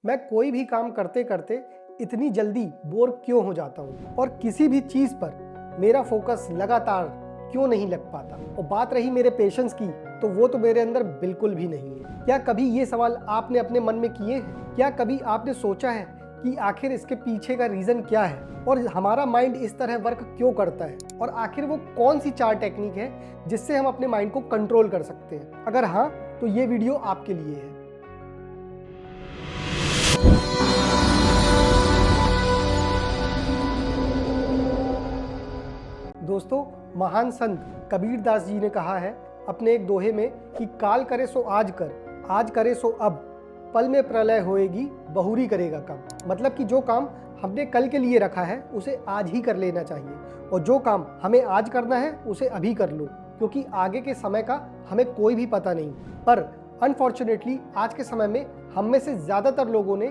मैं कोई भी काम करते करते इतनी जल्दी बोर क्यों हो जाता हूँ और किसी भी चीज़ पर मेरा फोकस लगातार क्यों नहीं लग पाता। और बात रही मेरे पेशेंस की, तो वो तो मेरे अंदर बिल्कुल भी नहीं है। क्या कभी ये सवाल आपने अपने मन में किए हैं? क्या कभी आपने सोचा है कि आखिर इसके पीछे का रीज़न क्या है और हमारा माइंड इस तरह वर्क क्यों करता है, और आखिर वो कौन सी 4 टेक्निक है जिससे हम अपने माइंड को कंट्रोल कर सकते हैं? अगर हाँ, तो ये वीडियो आपके लिए है। दोस्तों, महान संत कबीर दास जी ने कहा है अपने एक दोहे में कि काल करे सो आज करे सो अब, पल में प्रलय होएगी बहुरी करेगा कब। मतलब कि जो काम हमने कल के लिए रखा है उसे आज ही कर लेना चाहिए, और जो काम हमें आज करना है उसे अभी कर लो, क्योंकि आगे के समय का हमें कोई भी पता नहीं। पर अनफॉर्चुनेटली आज के समय में हम में से ज़्यादातर लोगों ने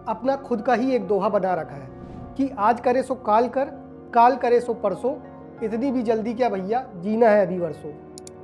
अपना खुद का ही एक दोहा बना रखा है कि आज करे सो काल करे सो परसों, इतनी भी जल्दी क्या भैया, जीना है अभी वर्षों।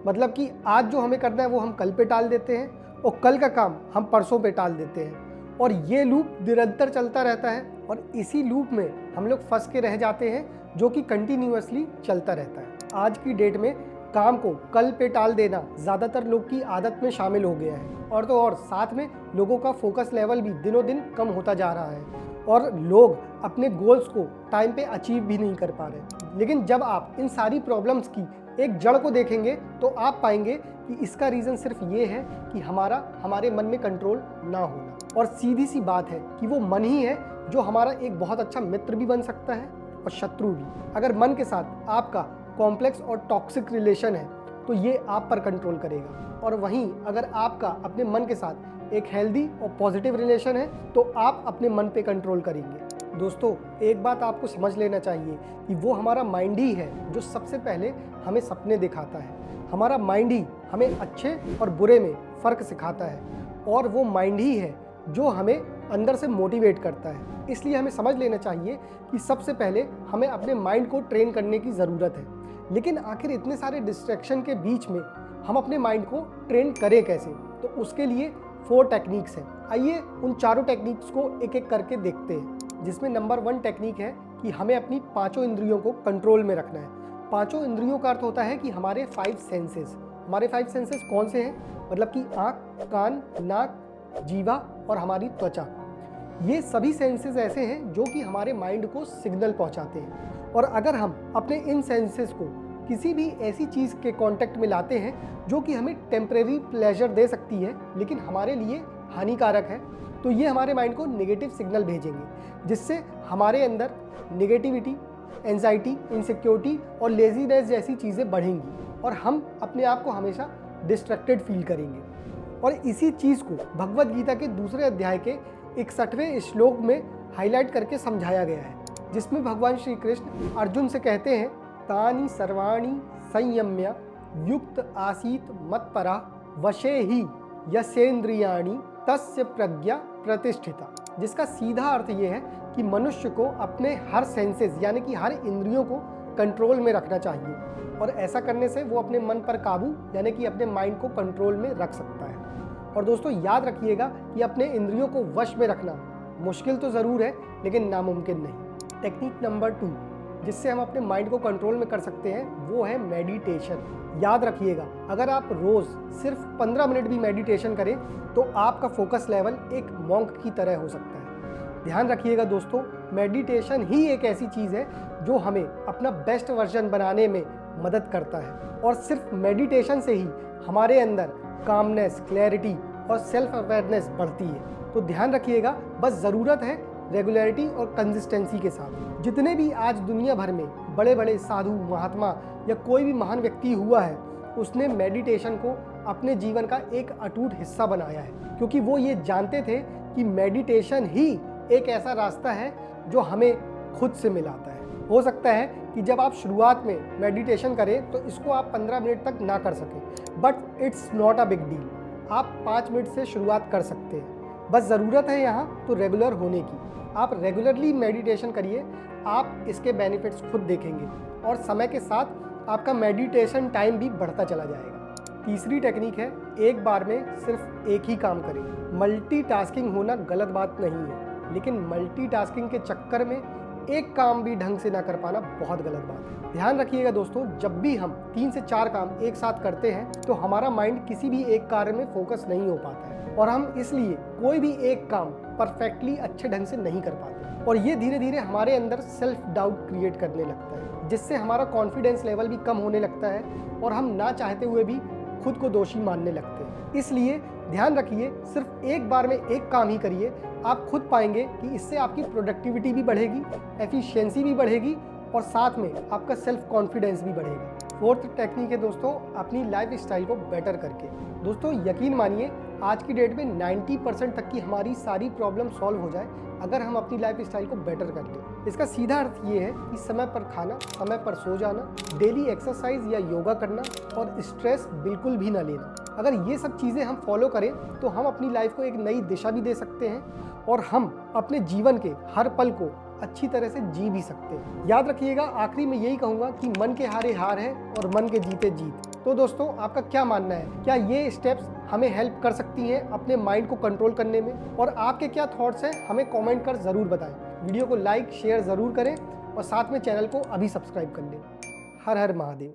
मतलब कि आज जो हमें करना है वो हम कल पे टाल देते हैं, और कल का काम हम परसों पे टाल देते हैं, और ये लूप निरंतर चलता रहता है। और इसी लूप में हम लोग फंस के रह जाते हैं, जो कि कंटिन्यूअसली चलता रहता है। आज की डेट में काम को कल पे टाल देना ज़्यादातर लोग की आदत में शामिल हो गया है, और तो और साथ में लोगों का फोकस लेवल भी दिनों दिन कम होता जा रहा है, और लोग अपने गोल्स को टाइम पे अचीव भी नहीं कर पा रहे। लेकिन जब आप इन सारी प्रॉब्लम्स की एक जड़ को देखेंगे तो आप पाएंगे कि इसका रीज़न सिर्फ ये है कि हमारे मन में कंट्रोल ना होना। और सीधी सी बात है कि वो मन ही है जो हमारा एक बहुत अच्छा मित्र भी बन सकता है और शत्रु भी। अगर मन के साथ आपका कॉम्प्लेक्स और टॉक्सिक रिलेशन है तो ये आप पर कंट्रोल करेगा, और वहीं अगर आपका अपने मन के साथ एक हेल्दी और पॉजिटिव रिलेशन है तो आप अपने मन पे कंट्रोल करेंगे। दोस्तों, एक बात आपको समझ लेना चाहिए कि वो हमारा माइंड ही है जो सबसे पहले हमें सपने दिखाता है। हमारा माइंड ही हमें अच्छे और बुरे में फ़र्क सिखाता है, और वो माइंड ही है जो हमें अंदर से मोटिवेट करता है। इसलिए हमें समझ लेना चाहिए कि सबसे पहले हमें अपने माइंड को ट्रेन करने की ज़रूरत है। लेकिन आखिर इतने सारे डिस्ट्रैक्शन के बीच में हम अपने माइंड को ट्रेन करें कैसे? तो उसके लिए 4 टेक्निक्स हैं। आइए उन चारों टेक्निक्स को एक एक करके देखते हैं। जिसमें नंबर 1 टेक्निक है कि हमें अपनी 5 इंद्रियों को कंट्रोल में रखना है। 5 इंद्रियों का अर्थ होता है कि हमारे 5 सेंसेस। हमारे 5 सेंसेस कौन से हैं? मतलब कि आँख, कान, नाक, जीवा और हमारी त्वचा। ये सभी सेंसेस ऐसे हैं जो कि हमारे माइंड को सिग्नल पहुंचाते हैं, और अगर हम अपने इन सेंसेस को किसी भी ऐसी चीज़ के कांटेक्ट में लाते हैं जो कि हमें टेम्परेरी प्लेजर दे सकती है लेकिन हमारे लिए हानिकारक है, तो ये हमारे माइंड को नेगेटिव सिग्नल भेजेंगे, जिससे हमारे अंदर नेगेटिविटी, एंजाइटी, इनसिक्योरिटी और लेजीनेस जैसी चीज़ें बढ़ेंगी, और हम अपने आप को हमेशा डिस्ट्रैक्टेड फील करेंगे। और इसी चीज़ को भगवद गीता के दूसरे अध्याय के 61वें श्लोक में हाईलाइट करके समझाया गया है, जिसमें भगवान श्री कृष्ण अर्जुन से कहते हैं, तानि सर्वाणि संयम्य युक्त आसीत मत्परा वशे ही यसेन्द्रियाणि तस्य प्रज्ञा प्रतिष्ठिता। जिसका सीधा अर्थ ये है कि मनुष्य को अपने हर सेंसेस यानी कि हर इंद्रियों को कंट्रोल में रखना चाहिए, और ऐसा करने से वो अपने मन पर काबू यानी कि अपने माइंड को कंट्रोल में रख सकता है। और दोस्तों, याद रखिएगा कि अपने इंद्रियों को वश में रखना मुश्किल तो ज़रूर है लेकिन नामुमकिन नहीं। टेक्निक नंबर 2 जिससे हम अपने माइंड को कंट्रोल में कर सकते हैं वो है मेडिटेशन। याद रखिएगा, अगर आप रोज़ सिर्फ 15 मिनट भी मेडिटेशन करें तो आपका फोकस लेवल एक मॉन्क की तरह हो सकता है। ध्यान रखिएगा दोस्तों, मेडिटेशन ही एक ऐसी चीज़ है जो हमें अपना बेस्ट वर्जन बनाने में मदद करता है, और सिर्फ मेडिटेशन से ही हमारे अंदर कामनेस, क्लैरिटी और सेल्फ अवेयरनेस बढ़ती है। तो ध्यान रखिएगा, बस ज़रूरत है रेगुलरिटी और कंसिस्टेंसी के साथ। जितने भी आज दुनिया भर में बड़े बड़े साधु, महात्मा या कोई भी महान व्यक्ति हुआ है, उसने मेडिटेशन को अपने जीवन का एक अटूट हिस्सा बनाया है, क्योंकि वो ये जानते थे कि मेडिटेशन ही एक ऐसा रास्ता है जो हमें खुद से मिलाता है। हो सकता है कि जब आप शुरुआत में मेडिटेशन करें तो इसको आप 15 मिनट तक ना कर सकें, but it's not a big deal. आप 5 मिनट से शुरुआत कर सकते हैं। बस ज़रूरत है यहाँ तो रेगुलर होने की। आप रेगुलरली मेडिटेशन करिए, आप इसके बेनिफिट्स खुद देखेंगे, और समय के साथ आपका मेडिटेशन टाइम भी बढ़ता चला जाएगा। तीसरी टेक्निक है एक बार में सिर्फ एक ही काम करें। मल्टीटास्किंग होना गलत बात नहीं है, लेकिन मल्टीटास्किंग के चक्कर में एक काम भी ढंग से ना कर पाना बहुत गलत बात है। ध्यान रखिएगा दोस्तों, जब भी हम 3 से 4 काम एक साथ करते हैं तो हमारा माइंड किसी भी एक कार्य में फोकस नहीं हो पाता है और हम इसलिए कोई भी एक काम परफेक्टली अच्छे ढंग से नहीं कर पाते और ये धीरे धीरे हमारे अंदर सेल्फ डाउट क्रिएट करने लगता है, जिससे हमारा कॉन्फिडेंस लेवल भी कम होने लगता है और हम ना चाहते हुए भी खुद को दोषी मानने लगते हैं। इसलिए ध्यान रखिए, सिर्फ एक बार में एक काम ही करिए। आप खुद पाएंगे कि इससे आपकी प्रोडक्टिविटी भी बढ़ेगी, एफिशिएंसी भी बढ़ेगी और साथ में आपका सेल्फ कॉन्फिडेंस भी बढ़ेगा। फोर्थ टेक्निक है दोस्तों, अपनी लाइफ स्टाइल को बेटर करके। दोस्तों यकीन मानिए, आज की डेट में 90% तक की हमारी सारी प्रॉब्लम सॉल्व हो जाए अगर हम अपनी लाइफ स्टाइल को बेटर कर लें। इसका सीधा अर्थ ये है कि समय पर खाना, समय पर सो जाना, डेली एक्सरसाइज या योगा करना और स्ट्रेस बिल्कुल भी ना लेना। अगर ये सब चीज़ें हम फॉलो करें तो हम अपनी लाइफ को एक नई दिशा भी दे सकते हैं और हम अपने जीवन के हर पल को अच्छी तरह से जी भी सकते हैं। याद रखिएगा, आखिरी में यही कहूँगा कि मन के हारे हार है और मन के जीते जीत। तो दोस्तों आपका क्या मानना है, क्या ये स्टेप्स हमें हेल्प कर सकती हैं अपने माइंड को कंट्रोल करने में? और आपके क्या थॉट्स हैं हमें कमेंट कर ज़रूर बताएं। वीडियो को लाइक शेयर ज़रूर करें और साथ में चैनल को अभी सब्सक्राइब कर लें। हर हर महादेव।